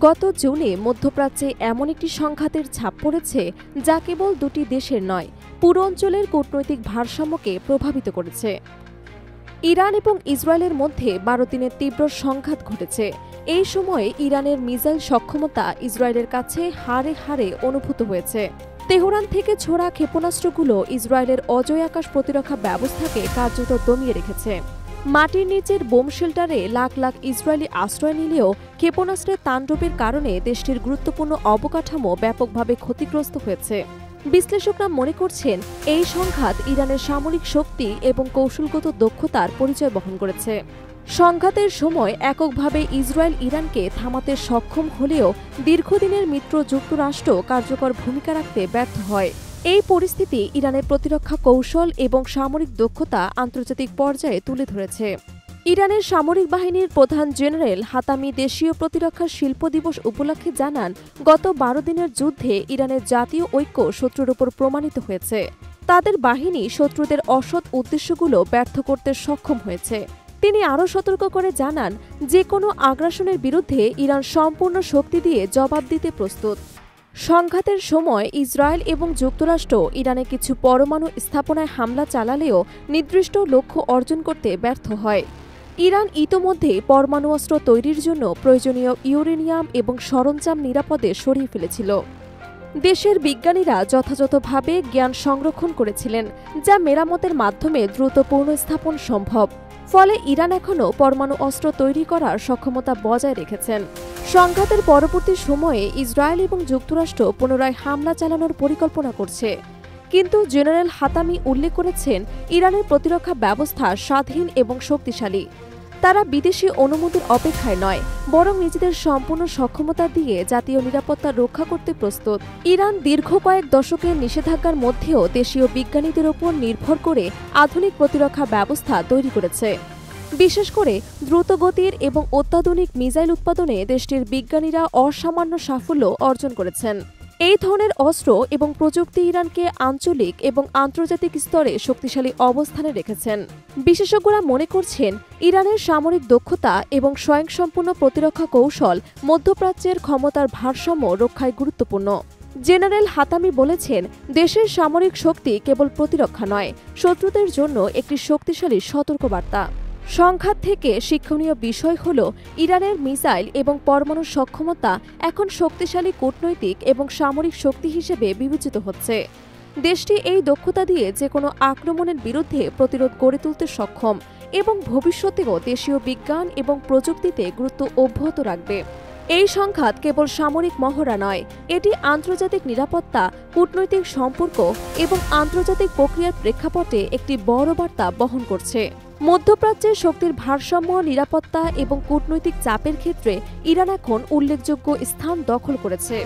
গত জুনে মধ্যপ্রাচ্যে এমন একটি সংঘাতের ছাপ পড়েছে যা কেবল দুটি দেশের নয়, পুরো অঞ্চলের কূটনৈতিক ভারসাম্যকে প্রভাবিত করেছে। ইরান এবং ইসরায়েলের মধ্যে ১২ দিনের তীব্র সংঘাত ঘটেছে। এই সময়ে ইরানের মিসাইল সক্ষমতা ইসরায়েলের কাছে হাড়ে হাড়ে অনুভূত হয়েছে। তেহরান থেকে ছোড়া ক্ষেপণাস্ত্রগুলো ইসরায়েলের অজয় আকাশ প্রতিরক্ষা ব্যবস্থাকে কার্যত দমিয়ে রেখেছে। মাটির নিচের বোম শেল্টারে লাখ লাখ ইসরায়েলি আশ্রয় নিলেও ক্ষেপণাস্ত্রের তাণ্ডবের কারণে দেশটির গুরুত্বপূর্ণ অবকাঠামো ব্যাপকভাবে ক্ষতিগ্রস্ত হয়েছে। বিশ্লেষকরা মনে করছেন, এই সংঘাত ইরানের সামরিক শক্তি এবং কৌশলগত দক্ষতার পরিচয় বহন করেছে। সংঘাতের সময় এককভাবে ইসরায়েল ইরানকে থামাতে সক্ষম হলেও দীর্ঘদিনের মিত্র যুক্তরাষ্ট্র কার্যকর ভূমিকা রাখতে ব্যর্থ হয়। এই পরিস্থিতি ইরানের প্রতিরক্ষা কৌশল এবং সামরিক দক্ষতা আন্তর্জাতিক পর্যায়ে তুলে ধরেছে। ইরানের সামরিক বাহিনীর প্রধান জেনারেল হাতামি দেশীয় প্রতিরক্ষা শিল্প দিবস উপলক্ষে জানান, গত ১২ দিনের যুদ্ধে ইরানের জাতীয় ঐক্য শত্রুর উপর প্রমাণিত হয়েছে। তাদের বাহিনী শত্রুদের অসৎ উদ্দেশ্যগুলো ব্যর্থ করতে সক্ষম হয়েছে। তিনি আরও সতর্ক করে জানান, যে কোনো আগ্রাসনের বিরুদ্ধে ইরান সম্পূর্ণ শক্তি দিয়ে জবাব দিতে প্রস্তুত। সংঘাতের সময় ইসরায়েল এবং যুক্তরাষ্ট্র ইরানে কিছু পরমাণু স্থাপনায় হামলা চালালেও নির্দিষ্ট লক্ষ্য অর্জন করতে ব্যর্থ হয়। ইরান ইতোমধ্যে পরমাণু অস্ত্র তৈরির জন্য প্রয়োজনীয় ইউরেনিয়াম এবং সরঞ্জাম নিরাপদে সরিয়ে ফেলেছিল। দেশের বিজ্ঞানীরা যথাযথভাবে জ্ঞান সংরক্ষণ করেছিলেন, যা মেরামতের মাধ্যমে দ্রুত পুনঃস্থাপন সম্ভব। ফলে ইরান এখনও পরমাণু অস্ত্র তৈরি করার সক্ষমতা বজায় রেখেছেন। সংঘাতের পরবর্তী সময়ে ইসরায়েল এবং যুক্তরাষ্ট্র পুনরায় হামলা চালানোর পরিকল্পনা করছে। কিন্তু জেনারেল হাতামি উল্লেখ করেছেন, ইরানের প্রতিরক্ষা ব্যবস্থা স্বাধীন এবং শক্তিশালী। তারা বিদেশি অনুমতির অপেক্ষায় নয়, বরং নিজেদের সম্পূর্ণ সক্ষমতা দিয়ে জাতীয় নিরাপত্তা রক্ষা করতে প্রস্তুত। ইরান দীর্ঘ কয়েক দশকের নিষেধাজ্ঞার মধ্যেও দেশীয় বিজ্ঞানীদের ওপর নির্ভর করে আধুনিক প্রতিরক্ষা ব্যবস্থা তৈরি করেছে। বিশেষ করে দ্রুতগতির এবং অত্যাধুনিক মিসাইল উৎপাদনে দেশটির বিজ্ঞানীরা অসামান্য সাফল্য অর্জন করেছেন। এই ধরনের অস্ত্র এবং প্রযুক্তি ইরানকে আঞ্চলিক এবং আন্তর্জাতিক স্তরে শক্তিশালী অবস্থানে রেখেছেন। বিশেষজ্ঞরা মনে করছেন, ইরানের সামরিক দক্ষতা এবং স্বয়ংসম্পূর্ণ প্রতিরক্ষা কৌশল মধ্যপ্রাচ্যের ক্ষমতার ভারসাম্য রক্ষায় গুরুত্বপূর্ণ। জেনারেল হাতামি বলেছেন, দেশের সামরিক শক্তি কেবল প্রতিরক্ষা নয়, শত্রুদের জন্য একটি শক্তিশালী সতর্কবার্তা। সংঘাত থেকে শিক্ষণীয় বিষয় হল, ইরানের মিসাইল এবং পরমাণু সক্ষমতা এখন শক্তিশালী কূটনৈতিক এবং সামরিক শক্তি হিসেবে বিবেচিত হচ্ছে। দেশটি এই দক্ষতা দিয়ে যে কোনো আক্রমণের বিরুদ্ধে প্রতিরোধ গড়ে তুলতে সক্ষম এবং ভবিষ্যতেও দেশীয় বিজ্ঞান এবং প্রযুক্তিতে গুরুত্ব অব্যাহত রাখবে। এই সংঘাত কেবল সামরিক মহড়া নয়, এটি আন্তর্জাতিক নিরাপত্তা, কূটনৈতিক সম্পর্ক এবং আন্তর্জাতিক প্রক্রিয়ার প্রেক্ষাপটে একটি বড় বার্তা বহন করছে। মধ্যপ্রাচ্যের শক্তির ভারসাম্য, নিরাপত্তা এবং কূটনৈতিক চাপের ক্ষেত্রে ইরান এখন উল্লেখযোগ্য স্থান দখল করেছে।